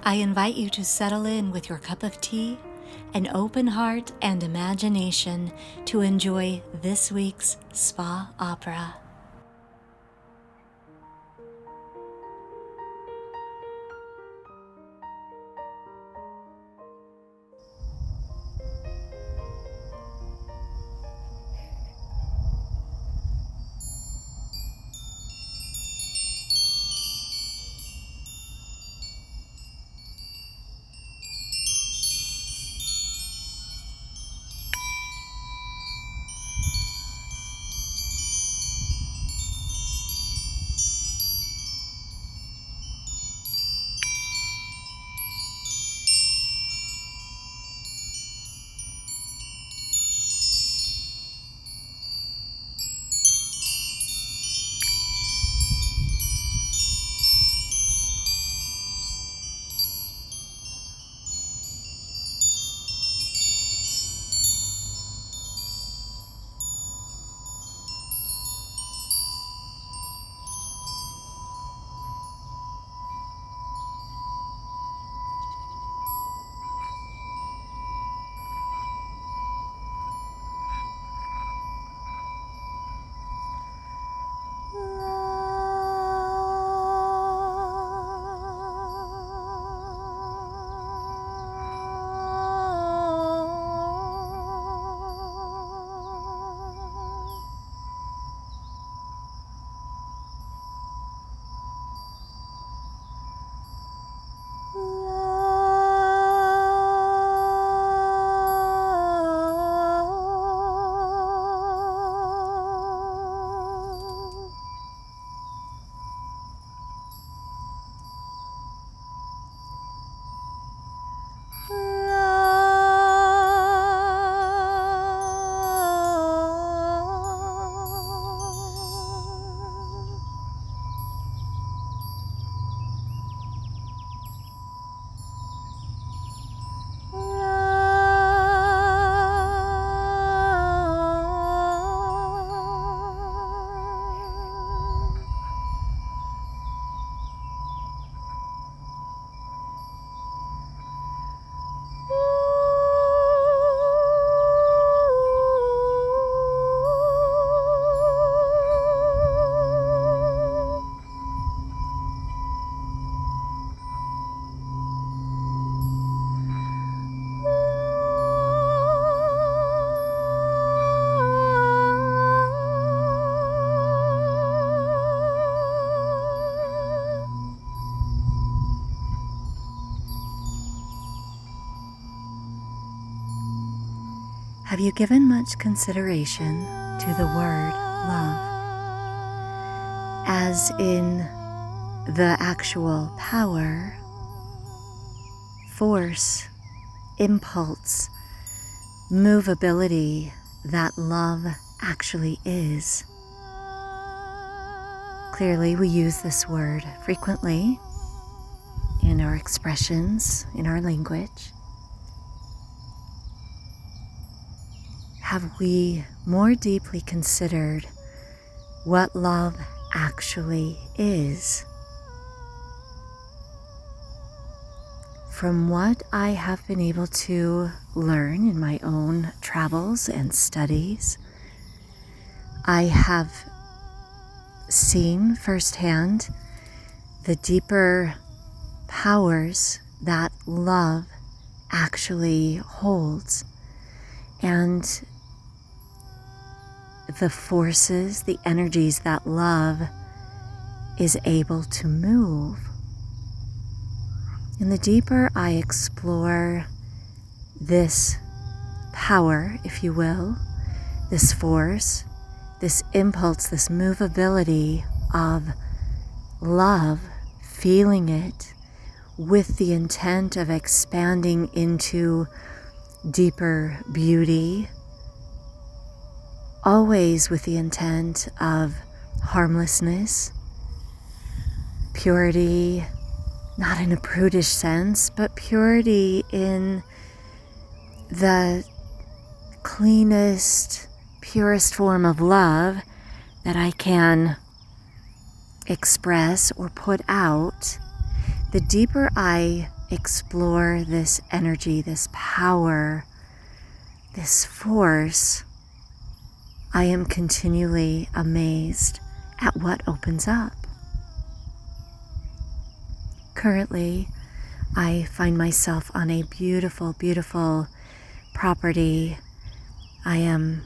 I invite you to settle in with your cup of tea, an open heart and imagination to enjoy this week's spa opera. Have you given much consideration to the word love? As in the actual power, force, impulse, movability that love actually is. Clearly, we use this word frequently in our expressions, in our language. Have we more deeply considered what love actually is? From what I have been able to learn in my own travels and studies, I have seen firsthand the deeper powers that love actually holds, and the forces, the energies that love is able to move. And the deeper I explore this power, if you will, this force, this impulse, this movability of love, feeling it with the intent of expanding into deeper beauty, always with the intent of harmlessness, purity, not in a prudish sense, but purity in the cleanest, purest form of love that I can express or put out. The deeper I explore this energy, this power, this force, I am continually amazed at what opens up. Currently, I find myself on a beautiful, beautiful property. I am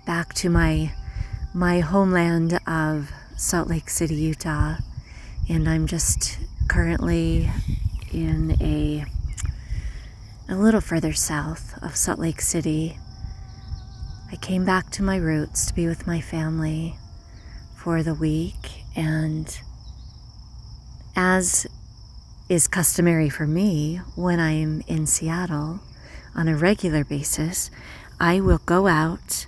back to my homeland of Salt Lake City, Utah, and I'm just currently in a little further south of Salt Lake City. I came back to my roots to be with my family for the week, and as is customary for me when I'm in Seattle on a regular basis, I will go out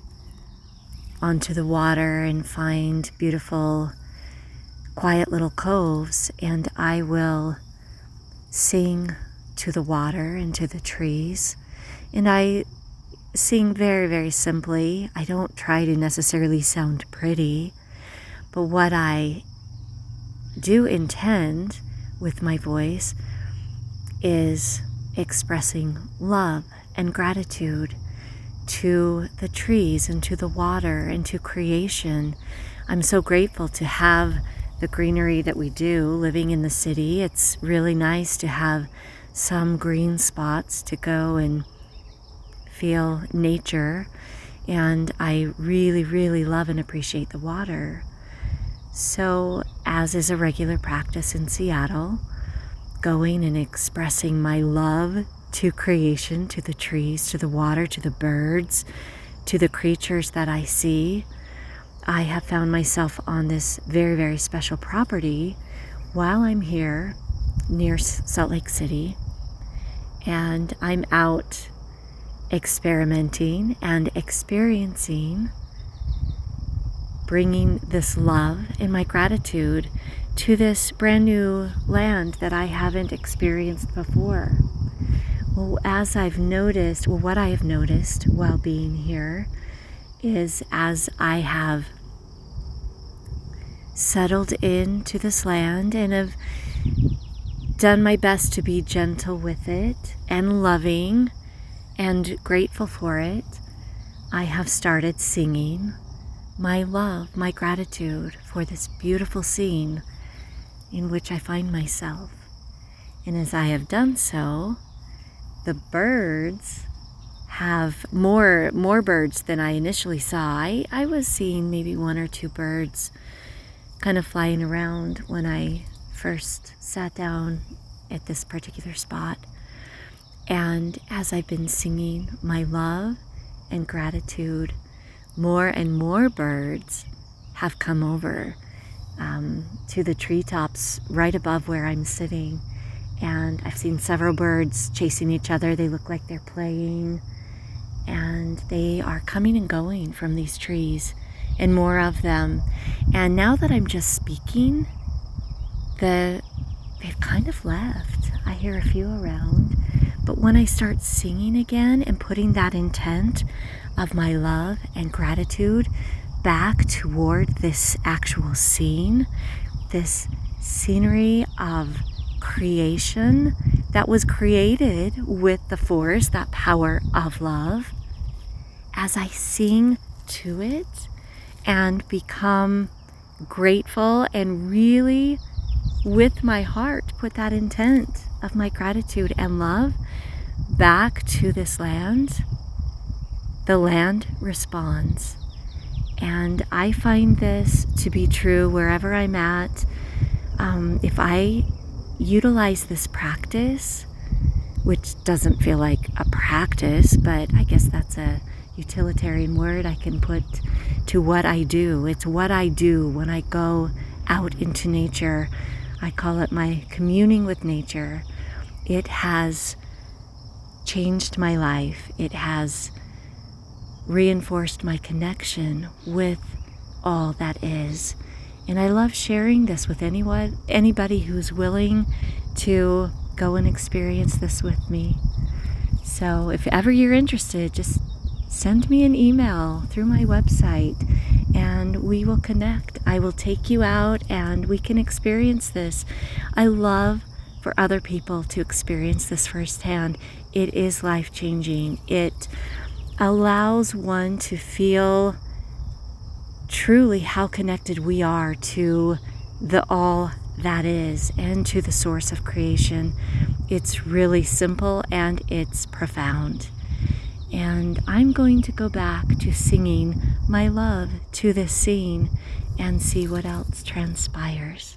onto the water and find beautiful, quiet little coves, and I will sing to the water and to the trees. And I sing very, very simply. I don't try to necessarily sound pretty, but what I do intend with my voice is expressing love and gratitude to the trees and to the water and to creation. I'm so grateful to have the greenery that we do living in the city. It's really nice to have some green spots to go and feel nature, and I really, really love and appreciate the water. So, as is a regular practice in Seattle, going and expressing my love to creation, to the trees, to the water, to the birds, to the creatures that I see, I have found myself on this very, very special property while I'm here near Salt Lake City, and I'm out experimenting and experiencing, bringing this love and my gratitude to this brand new land that I haven't experienced before. Well, what I have noticed while being here is, as I have settled into this land and have done my best to be gentle with it and loving and grateful for it, I have started singing my love, my gratitude for this beautiful scene in which I find myself. And as I have done so, the birds have more birds than I initially saw. I was seeing maybe one or two birds kind of flying around when I first sat down at this particular spot. And as I've been singing my love and gratitude, more and more birds have come over to the treetops right above where I'm sitting. And I've seen several birds chasing each other. They look like they're playing. And they are coming and going from these trees, and more of them. And now that I'm just speaking, they've kind of left. I hear a few around. But when I start singing again and putting that intent of my love and gratitude back toward this actual scene, this scenery of creation that was created with the force, that power of love, as I sing to it and become grateful and really with my heart put that intent of my gratitude and love back to this land, the land responds. And I find this to be true wherever I'm at. If I utilize this practice, which doesn't feel like a practice, but I guess that's a utilitarian word I can put to what I do. It's what I do when I go out into nature. I call it my communing with nature. It has changed my life. It has reinforced my connection with all that is. And I love sharing this with anybody who's willing to go and experience this with me. So if ever you're interested, just send me an email through my website and we will connect. I will take you out and we can experience this. I love for other people to experience this firsthand. It is life-changing. It allows one to feel truly how connected we are to the all that is and to the source of creation. It's really simple and it's profound. And I'm going to go back to singing my love to this scene and see what else transpires.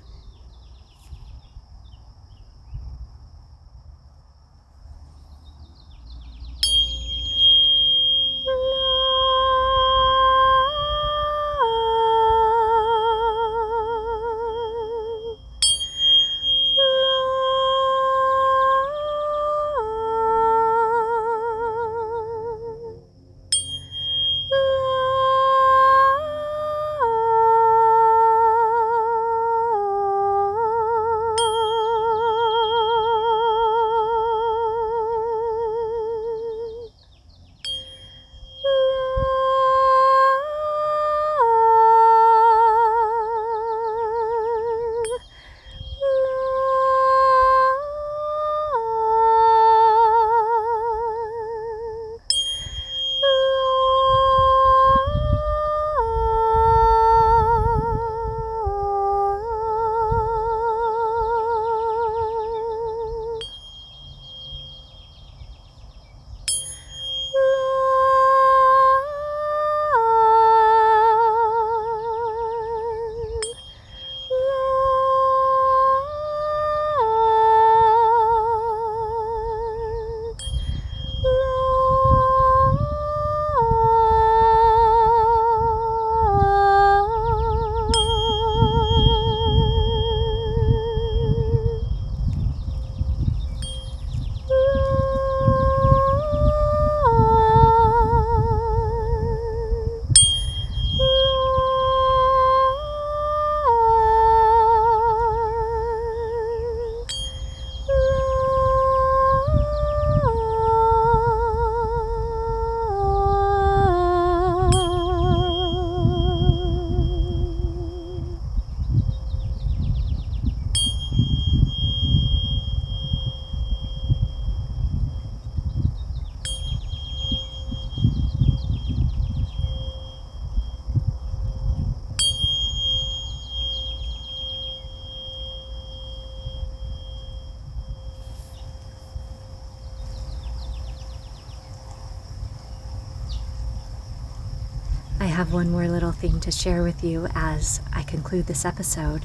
I have one more little thing to share with you as I conclude this episode.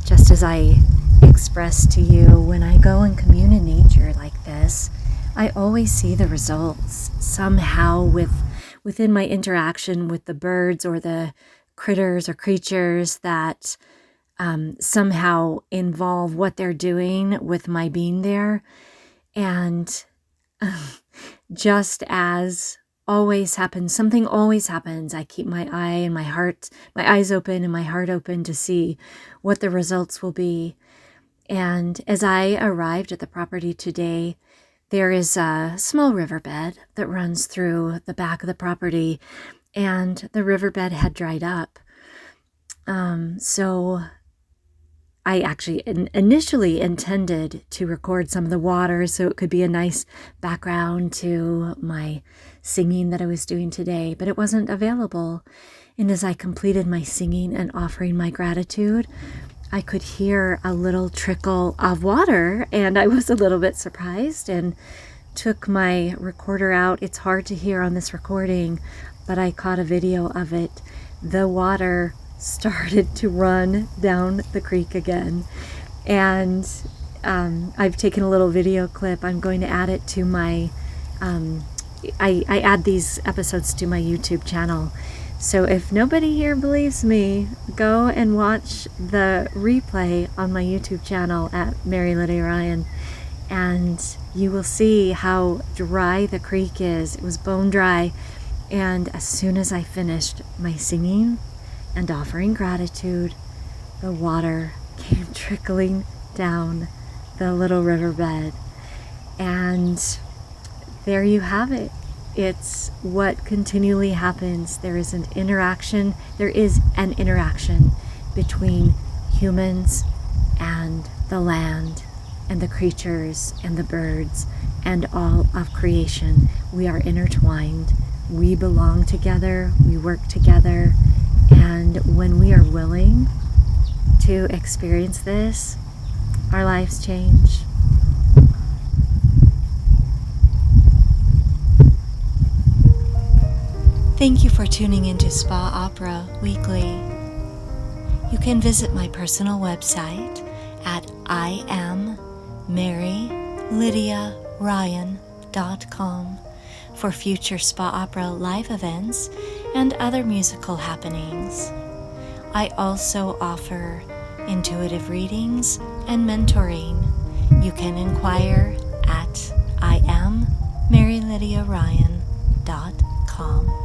Just as I expressed to you, when I go and commune in nature like this, I always see the results somehow within my interaction with the birds or the critters or creatures that somehow involve what they're doing with my being there. And just as always happens, something always happens. I keep my eyes open and my heart open to see what the results will be. And as I arrived at the property today, there is a small riverbed that runs through the back of the property, and the riverbed had dried up. So I actually initially intended to record some of the water so it could be a nice background to my singing that I was doing today, but it wasn't available. And as I completed my singing and offering my gratitude, I could hear a little trickle of water, and I was a little bit surprised and took my recorder out. It's hard to hear on this recording, but I caught a video of it. The water started to run down the creek again, and I've taken a little video clip. I'm going to add it to my I add these episodes to my YouTube channel, so if nobody here believes me, go and watch the replay on my YouTube channel at Mary Lydia Ryan, and you will see how dry the creek is. It was bone dry, and as soon as I finished my singing and offering gratitude, the water came trickling down the little riverbed. And there you have it. It's what continually happens. There is an interaction between humans and the land and the creatures and the birds and all of creation. We are intertwined. We belong together. We work together. And when we are willing to experience this, our lives change. Thank you for tuning into Spa Opera Weekly. You can visit my personal website at IamMaryLydiaRyan.com for future Spa Opera live events and other musical happenings. I also offer intuitive readings and mentoring. You can inquire at IamMaryLydiaRyan.com.